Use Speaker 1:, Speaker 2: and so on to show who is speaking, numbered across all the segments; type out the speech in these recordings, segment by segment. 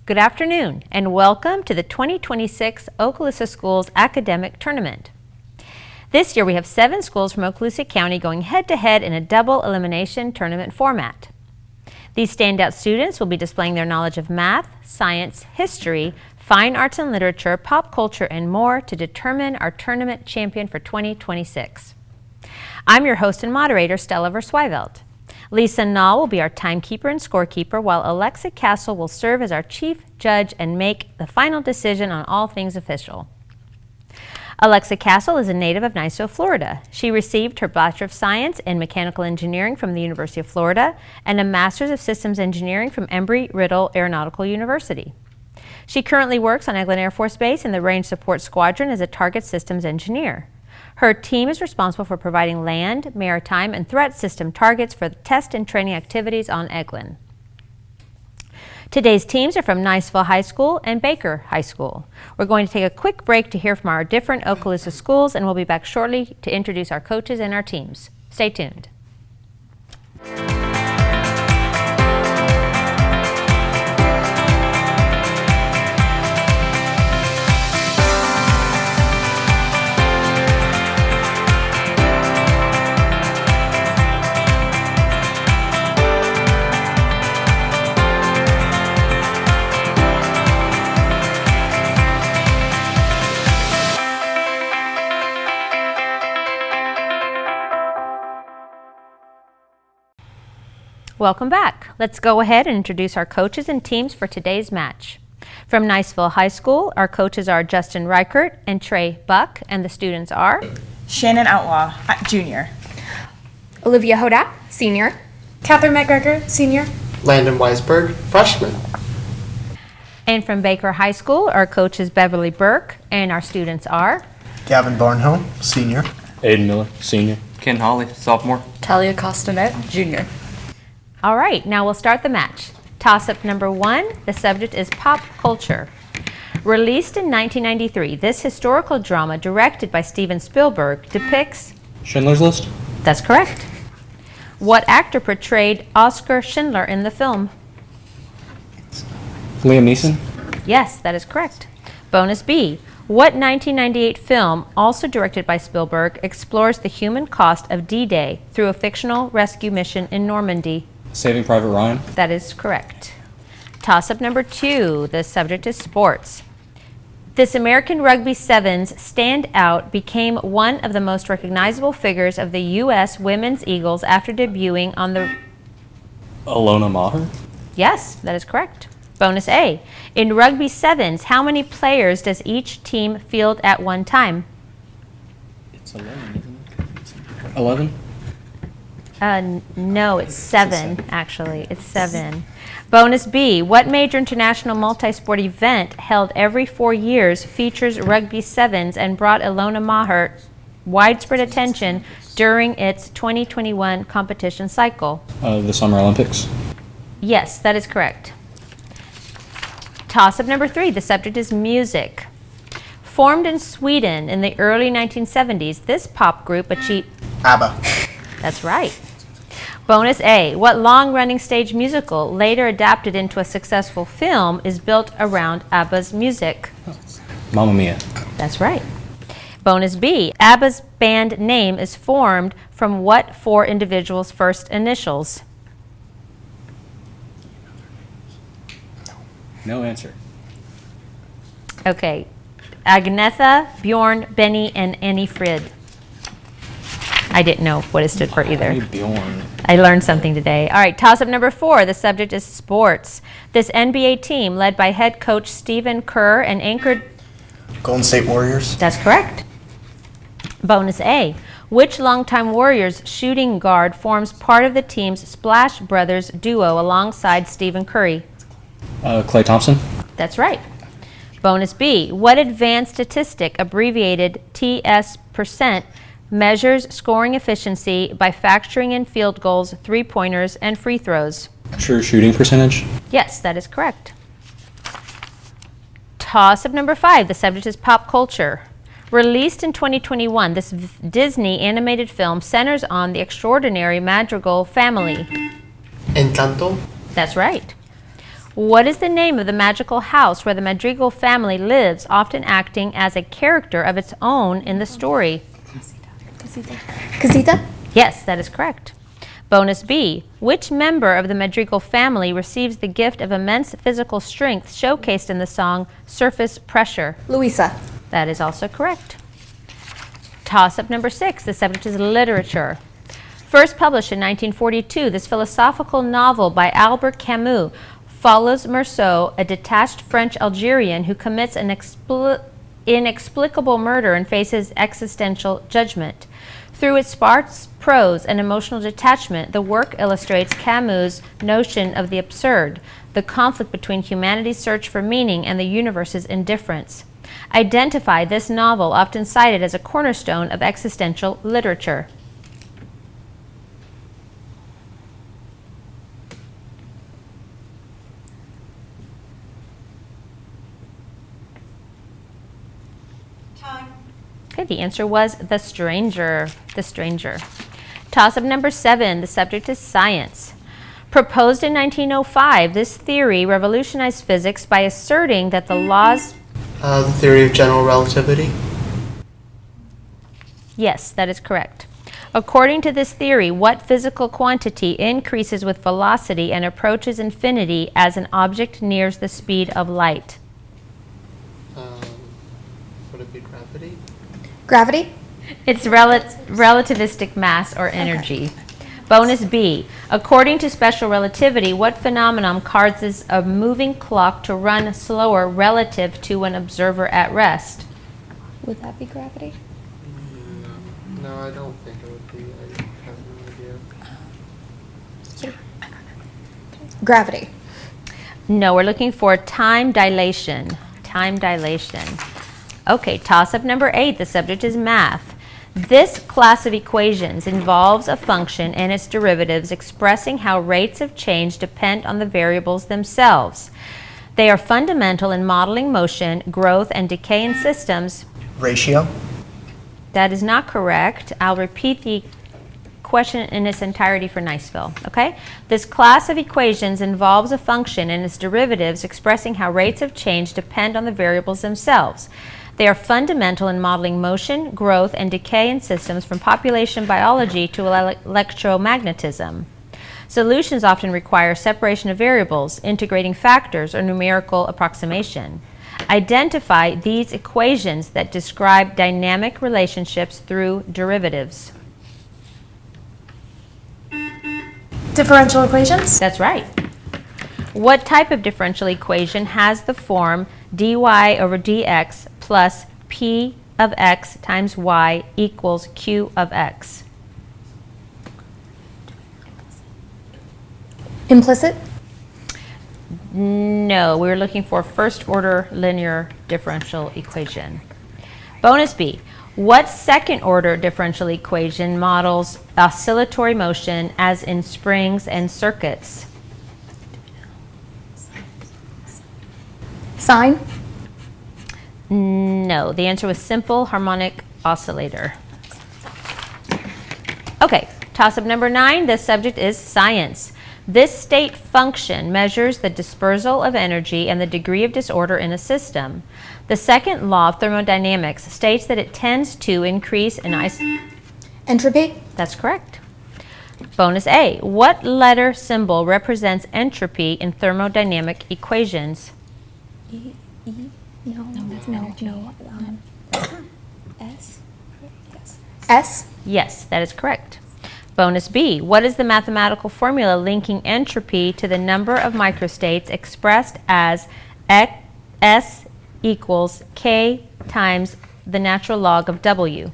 Speaker 1: Good afternoon and welcome to the 2026 Okaloosa Schools Academic Tournament. This year we have 7 schools from Okaloosa County going head-to-head in a double elimination tournament format. These standout students will be displaying their knowledge of math, science, history, fine arts and literature, pop culture, and more to determine our tournament champion for 2026. I'm your host and moderator, Stella Verswyveld. Lisa Nall will be our timekeeper and scorekeeper, while Alexa Castle will serve as our chief judge and make the final decision on all things official. Alexa Castle is a native of Niceville, Florida. She received her Bachelor of Science in Mechanical Engineering from the University of Florida and a Master's of Systems Engineering from Embry-Riddle Aeronautical University. She currently works on Eglin Air Force Base in the Range Support Squadron as a Target Systems Engineer. Her team is responsible for providing land, maritime, and threat system targets for the test and training activities on Eglin. Today's teams are from Niceville High School and Baker High School. We're going to take a quick break to hear from our different Okaloosa schools, and we'll be back shortly to introduce our coaches and our teams. Stay tuned. Welcome back. Let's go ahead and introduce our coaches and teams for today's match. From Niceville High School, our coaches are Justin Reichert and Trey Buck, and the students are
Speaker 2: Shannon Outlaw, Junior.
Speaker 3: Olivia Hodak, Senior.
Speaker 4: Catherine McGregor, Senior.
Speaker 5: Landon Weisberg, Freshman.
Speaker 1: And from Baker High School, our coach is Beverly Burke, and our students are
Speaker 6: Gavin Barnhill, Senior.
Speaker 7: Aiden Miller, Senior.
Speaker 8: Ken Hawley, Sophomore.
Speaker 4: Talia Costanet, Junior.
Speaker 1: All right, now we'll start the match. Toss-up number 1, the subject is pop culture. Released in 1993, this historical drama directed by Steven Spielberg depicts
Speaker 7: Schindler's List?
Speaker 1: That's correct. What actor portrayed Oskar Schindler in the film?
Speaker 7: Liam Neeson?
Speaker 1: Yes, that is correct. Bonus B. What 1998 film, also directed by Spielberg, explores the human cost of D-Day through a fictional rescue mission in Normandy?
Speaker 7: Saving Private Ryan?
Speaker 1: That is correct. Toss-up number 2. The subject is sports. This American Rugby Sevens standout became one of the most recognizable figures of the U.S. Women's Eagles after debuting on the...
Speaker 7: Alona Maher?
Speaker 1: Yes, that is correct. Bonus A. In Rugby Sevens, how many players does each team field at one time?
Speaker 7: It's 11, isn't it? 11?
Speaker 1: No, it's 7, actually. It's 7. Bonus B. What major international multi-sport event held every 4 years features Rugby Sevens and brought Alona Maher widespread attention during its 2021 competition cycle?
Speaker 7: The Summer Olympics?
Speaker 1: Yes, that is correct. Toss-up number 3. The subject is music. Formed in Sweden in the early 1970s, this pop group achieved...
Speaker 6: ABBA.
Speaker 1: That's right. Bonus A. What long-running stage musical, later adapted into a successful film, is built around ABBA's music?
Speaker 7: Mamma Mia.
Speaker 1: That's right. Bonus B. ABBA's band name is formed from what 4 individuals' first initials?
Speaker 7: No answer.
Speaker 1: Okay. Agnetha, Bjorn, Benny, and Annie Frid. I didn't know what it stood for either.
Speaker 7: Bjorn.
Speaker 1: I learned something today. All right, toss-up number 4. The subject is sports. This NBA team, led by head coach Stephen Kerr and anchored...
Speaker 6: Golden State Warriors.
Speaker 1: That's correct. Bonus A. Which longtime Warriors shooting guard forms part of the team's Splash Brothers duo alongside Stephen Curry?
Speaker 7: Klay Thompson?
Speaker 1: That's right. Bonus B. What advanced statistic, abbreviated TS%, measures scoring efficiency by factoring in field goals, three-pointers, and free throws?
Speaker 7: True shooting percentage?
Speaker 1: Yes, that is correct. Toss-up number 5. The subject is pop culture. Released in 2021, this Disney animated film centers on the extraordinary Madrigal family.
Speaker 5: Encanto?
Speaker 1: That's right. What is the name of the magical house where the Madrigal family lives, often acting as a character of its own in the story?
Speaker 3: Casita.
Speaker 1: Yes, that is correct. Bonus B. Which member of the Madrigal family receives the gift of immense physical strength showcased in the song Surface Pressure?
Speaker 3: Luisa.
Speaker 1: That is also correct. Toss-up number 6. The subject is literature. First published in 1942, this philosophical novel by Albert Camus follows Meursault, a detached French Algerian who commits an inexplicable murder and faces existential judgment. Through its sparse prose and emotional detachment, the work illustrates Camus' notion of the absurd, the conflict between humanity's search for meaning and the universe's indifference. Identify this novel, often cited as a cornerstone of existential literature. Okay, the answer was The Stranger. The Stranger. Toss-up number 7. The subject is science. Proposed in 1905, this theory revolutionized physics by asserting that the laws...
Speaker 5: The theory of general relativity.
Speaker 1: Yes, that is correct. According to this theory, what physical quantity increases with velocity and approaches infinity as an object nears the speed of light?
Speaker 5: Would it be gravity?
Speaker 3: Gravity.
Speaker 1: It's relativistic mass or energy. Bonus B. According to special relativity, what phenomenon causes a moving clock to run slower relative to an observer at rest?
Speaker 3: Would that be gravity?
Speaker 5: No, I don't think it would be. I have no idea.
Speaker 3: Gravity.
Speaker 1: No, we're looking for time dilation. Time dilation. Okay, toss-up number 8. The subject is math. This class of equations involves a function and its derivatives expressing how rates of change depend on the variables themselves. They are fundamental in modeling motion, growth, and decay in systems.
Speaker 6: Ratio.
Speaker 1: That is not correct. I'll repeat the question in its entirety for Niceville, okay? This class of equations involves a function and its derivatives expressing how rates of change depend on the variables themselves. They are fundamental in modeling motion, growth, and decay in systems from population biology to electromagnetism. Solutions often require separation of variables, integrating factors, or numerical approximation. Identify these equations that describe dynamic relationships through derivatives.
Speaker 4: Differential equations?
Speaker 1: That's right. What type of differential equation has the form dy over dx plus p of x times y equals q of x?
Speaker 3: Implicit.
Speaker 1: No, we were looking for first order linear differential equation. Bonus B. What second order differential equation models oscillatory motion as in springs and circuits?
Speaker 3: Sine.
Speaker 1: No, the answer was simple harmonic oscillator. Okay, toss-up number 9. The subject is science. This state function measures the dispersal of energy and the degree of disorder in a system. The second law of thermodynamics states that it tends to increase in
Speaker 3: Entropy.
Speaker 1: That's correct. Bonus A. What letter symbol represents entropy in thermodynamic equations?
Speaker 3: S. S.
Speaker 1: Yes, that is correct. Bonus B. What is the mathematical formula linking entropy to the number of microstates expressed as S equals K times the natural log of W?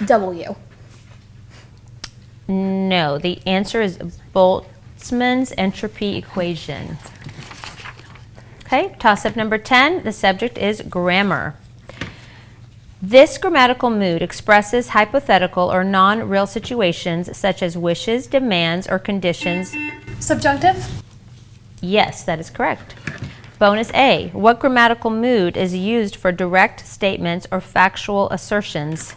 Speaker 3: W.
Speaker 1: No, the answer is Boltzmann's entropy equation. Okay, toss-up number 10. The subject is grammar. This grammatical mood expresses hypothetical or non-real situations such as wishes, demands, or conditions.
Speaker 4: Subjunctive?
Speaker 1: Yes, that is correct. Bonus A. What grammatical mood is used for direct statements or factual assertions?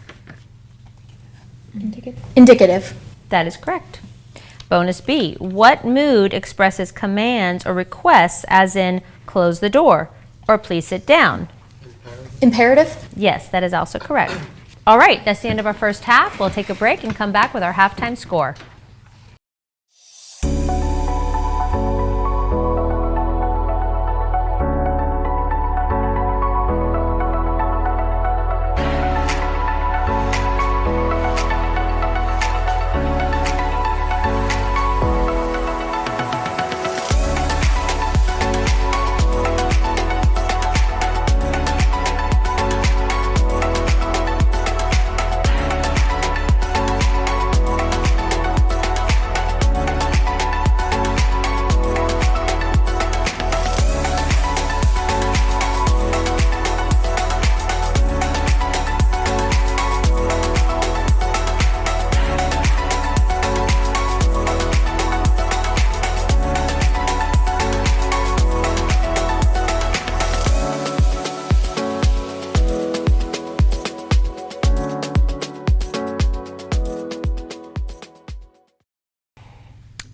Speaker 3: Indicative.
Speaker 1: That is correct. Bonus B. What mood expresses commands or requests as in close the door or please sit down?
Speaker 3: Imperative.
Speaker 1: Yes, that is also correct. All right, that's the end of our first half. We'll take a break and come back with our halftime score.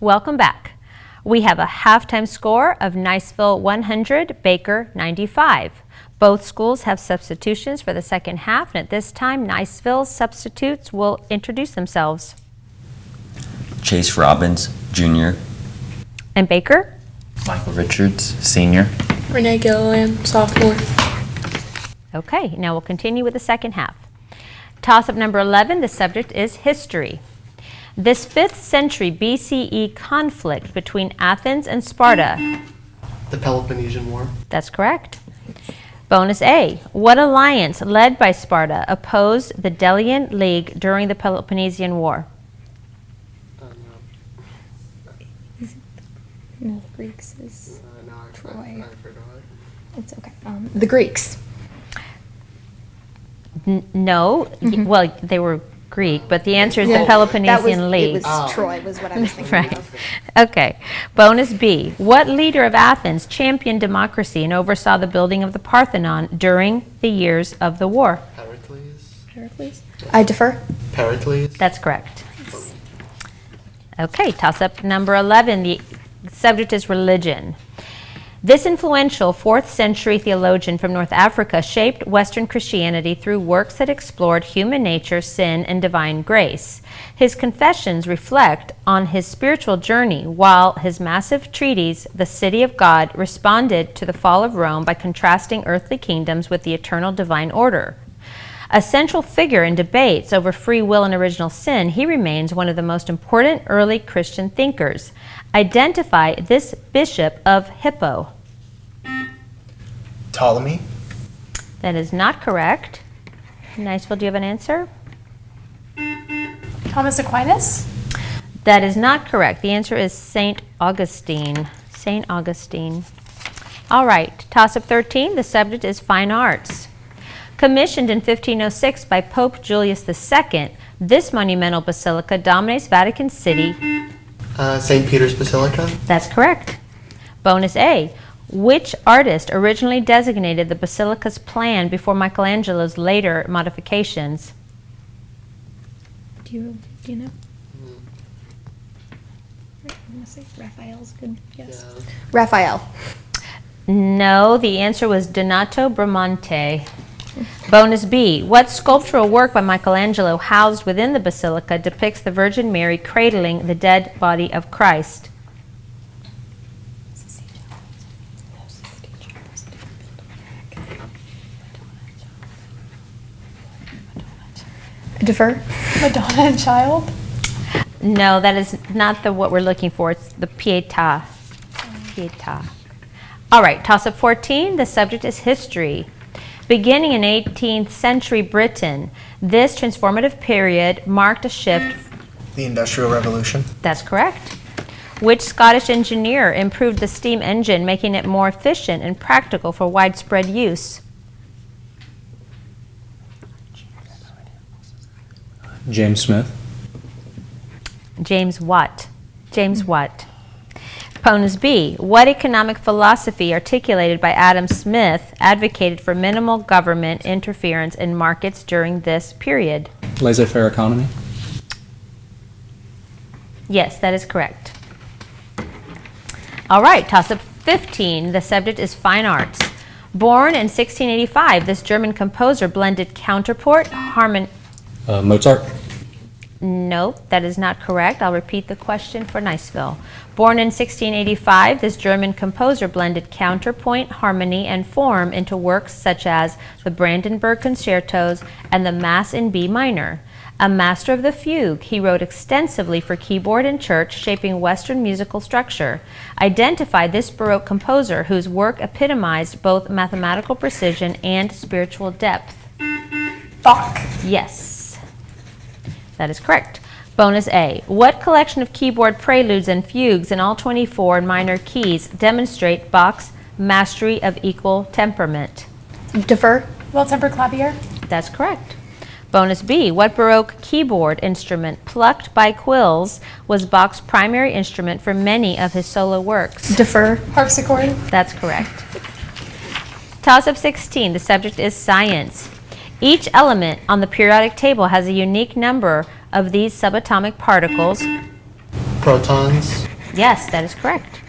Speaker 1: Welcome back. We have a halftime score of Niceville 100, Baker 95. Both schools have substitutions for the second half, and at this time, Niceville's substitutes will introduce themselves.
Speaker 8: Chase Robbins, Jr.
Speaker 1: And Baker?
Speaker 9: Michael Richards, Senior.
Speaker 10: Renee Gilliland, Sophomore.
Speaker 1: Okay, now we'll continue with the second half. Toss-up number 11, the subject is history. This 5th century BCE conflict between Athens and Sparta.
Speaker 5: The Peloponnesian War.
Speaker 1: That's correct. Bonus A. What alliance led by Sparta opposed the Delian League during the Peloponnesian War?
Speaker 5: No.
Speaker 3: No, the Greeks is
Speaker 5: No,
Speaker 3: Troy.
Speaker 5: I forgot.
Speaker 3: It's okay. The Greeks.
Speaker 1: No. Well, they were Greek, but the answer is the
Speaker 3: That
Speaker 1: Peloponnesian
Speaker 3: was,
Speaker 1: League.
Speaker 3: It was Troy was what I was thinking
Speaker 1: Right.
Speaker 3: of.
Speaker 1: Okay. Bonus B. What leader of Athens championed democracy and oversaw the building of the Parthenon during the years of the war?
Speaker 5: Pericles.
Speaker 3: Pericles? I defer.
Speaker 5: Pericles.
Speaker 1: That's correct. Okay, toss-up number 11. The subject is religion. This influential 4th century theologian from North Africa shaped Western Christianity through works that explored human nature, sin, and divine grace. His confessions reflect on his spiritual journey, while his massive treatise, The City of God, responded to the fall of Rome by contrasting earthly kingdoms with the eternal divine order. A central figure in debates over free will and original sin, he remains one of the most important early Christian thinkers. Identify this bishop of Hippo.
Speaker 6: Ptolemy.
Speaker 1: That is not correct. Niceville, do you have an answer?
Speaker 4: Thomas Aquinas.
Speaker 1: That is not correct. The answer is St. Augustine. St. Augustine. All right, toss-up 13. The subject is fine arts. Commissioned in 1506 by Pope Julius II, this monumental basilica dominates Vatican City.
Speaker 5: St. Peter's Basilica.
Speaker 1: That's correct. Bonus A. Which artist originally designated the basilica's plan before Michelangelo's later modifications?
Speaker 3: Do you know? I'm going to say Raphael's good guess.
Speaker 5: Yeah.
Speaker 3: Raphael.
Speaker 1: No, the answer was Donato Bramante. Bonus B. What sculptural work by Michelangelo housed within the basilica depicts the Virgin Mary cradling the dead body of Christ?
Speaker 3: Defer.
Speaker 4: Madonna and Child.
Speaker 1: No, that is not what we're looking for. It's the Pietà. Pietà. All right, toss-up 14. The subject is history. Beginning in 18th century Britain, this transformative period marked a shift.
Speaker 6: The Industrial Revolution.
Speaker 1: That's correct. Which Scottish engineer improved the steam engine, making it more efficient and practical for widespread use?
Speaker 7: James Smith.
Speaker 1: James Watt. James Watt. Bonus B. What economic philosophy articulated by Adam Smith advocated for minimal government interference in markets during this period?
Speaker 7: Laissez-faire economy.
Speaker 1: Yes, that is correct. All right, toss-up 15. The subject is fine arts. Born in 1685, this German composer blended counterpoint, harmony.
Speaker 7: Mozart.
Speaker 1: Nope, that is not correct. I'll repeat the question for Niceville. Born in 1685, this German composer blended counterpoint, harmony, and form into works such as the Brandenburg Concertos and the Mass in B minor. A master of the fugue, he wrote extensively for keyboard and church, shaping Western musical structure. Identify this Baroque composer whose work epitomized both mathematical precision and spiritual depth.
Speaker 3: Bach.
Speaker 1: Yes, that is correct. Bonus A. What collection of keyboard preludes and fugues in all 24 minor keys demonstrate Bach's mastery of equal temperament?
Speaker 3: Defer.
Speaker 4: Well-tempered clavier.
Speaker 1: That's correct. Bonus B. What Baroque keyboard instrument plucked by quills was Bach's primary instrument for many of his solo works?
Speaker 3: Defer.
Speaker 4: Harpsichord.
Speaker 1: That's correct. Toss-up 16. The subject is science. Each element on the periodic table has a unique number of these subatomic particles.
Speaker 5: Protons.
Speaker 1: Yes, that is correct.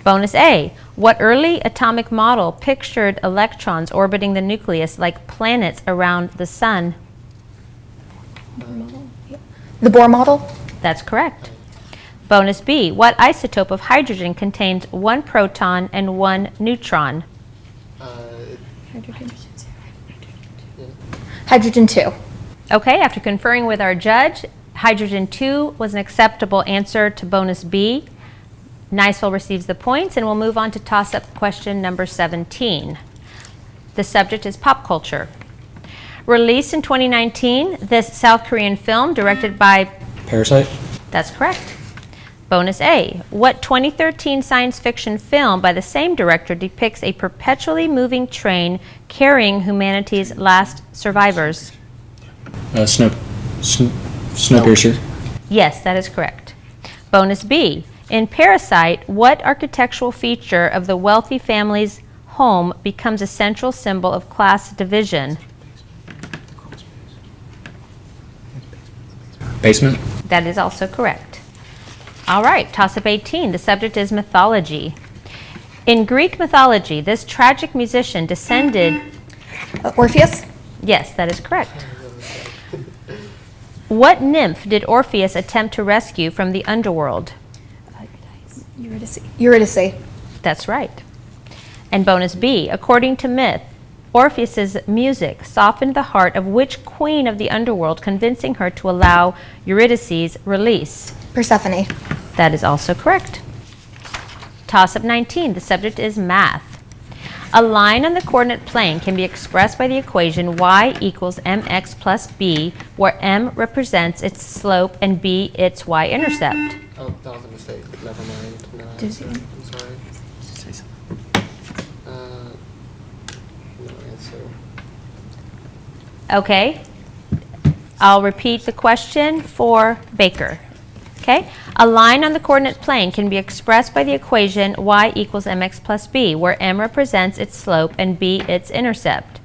Speaker 1: Bonus A. What early atomic model pictured electrons orbiting the nucleus like planets around the sun?
Speaker 3: The Bohr model.
Speaker 1: That's correct. Bonus B. What isotope of hydrogen contains 1 proton and 1 neutron?
Speaker 3: Hydrogen 2.
Speaker 1: Okay, after conferring with our judge, hydrogen 2 was an acceptable answer to bonus B. Niceville receives the points, and we'll move on to toss-up question number 17. The subject is pop culture. Released in 2019, this South Korean film directed by...
Speaker 7: Parasite.
Speaker 1: That's correct. Bonus A. What 2013 science fiction film by the same director depicts a perpetually moving train carrying humanity's last survivors?
Speaker 7: Snowpiercer.
Speaker 1: Yes, that is correct. Bonus B. In Parasite, what architectural feature of the wealthy family's home becomes a central symbol of class division?
Speaker 7: Basement.
Speaker 1: That is also correct. All right, toss-up 18. The subject is mythology. In Greek mythology, this tragic musician descended...
Speaker 3: Orpheus.
Speaker 1: Yes, that is correct. What nymph did Orpheus attempt to rescue from the underworld?
Speaker 3: Eurydice.
Speaker 1: That's right. And bonus B. According to myth, Orpheus's music softened the heart of which queen of the underworld, convincing her to allow Eurydice's release?
Speaker 3: Persephone.
Speaker 1: That is also correct. Toss-up 19. The subject is math. A line on the coordinate plane can be expressed by the equation y equals mx plus b, where m represents its slope and b its y-intercept.
Speaker 5: Oh, that was a mistake. Never mind. No, I'm sorry.
Speaker 9: Say something.
Speaker 5: No answer.
Speaker 1: Okay. I'll repeat the question for Baker. Okay. A line on the coordinate plane can be expressed by the equation y equals mx plus b, where m represents its slope and b its intercept.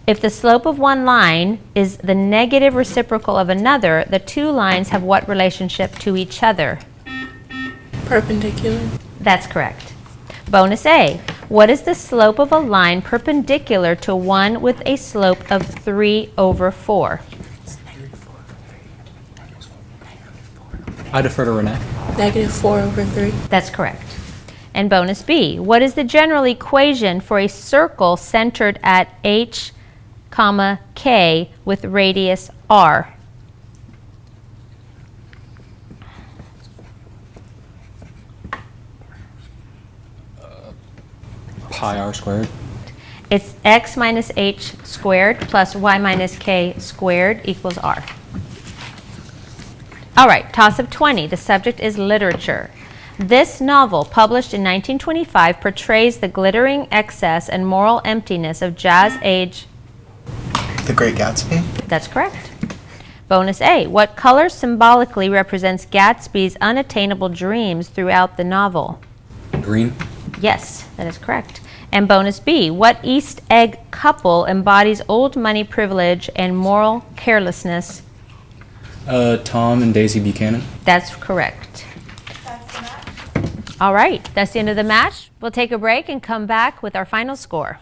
Speaker 1: If the slope of one line is the negative reciprocal of another, the two lines have what relationship to each other?
Speaker 10: Perpendicular.
Speaker 1: That's correct. Bonus A. What is the slope of a line perpendicular to one with a slope of 3/4?
Speaker 7: I defer to Renee.
Speaker 10: -4/3.
Speaker 1: That's correct. And bonus B. What is the general equation for a circle centered at H, K with radius R?
Speaker 7: Pi r squared.
Speaker 1: It's x minus h squared plus y minus k squared equals r. All right, toss-up 20. The subject is literature. This novel, published in 1925, portrays the glittering excess and moral emptiness of jazz age.
Speaker 6: The Great Gatsby.
Speaker 1: That's correct. Bonus A. What color symbolically represents Gatsby's unattainable dreams throughout the novel?
Speaker 7: Green.
Speaker 1: Yes, that is correct. And bonus B. What East Egg couple embodies old money privilege and moral carelessness?
Speaker 7: Tom and Daisy Buchanan.
Speaker 1: That's correct. All right, that's the end of the match. We'll take a break and come back with our final score.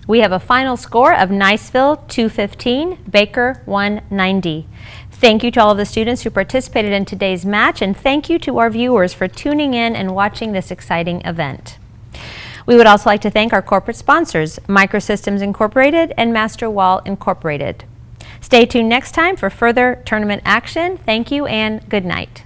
Speaker 1: We have a final score of Niceville 215, Baker 190. Thank you to all of the students who participated in today's match, and thank you to our viewers for tuning in and watching this exciting event. We would also like to thank our corporate sponsors, Microsystems Incorporated and Master Wall Incorporated. Stay tuned next time for further tournament action. Thank you and good night.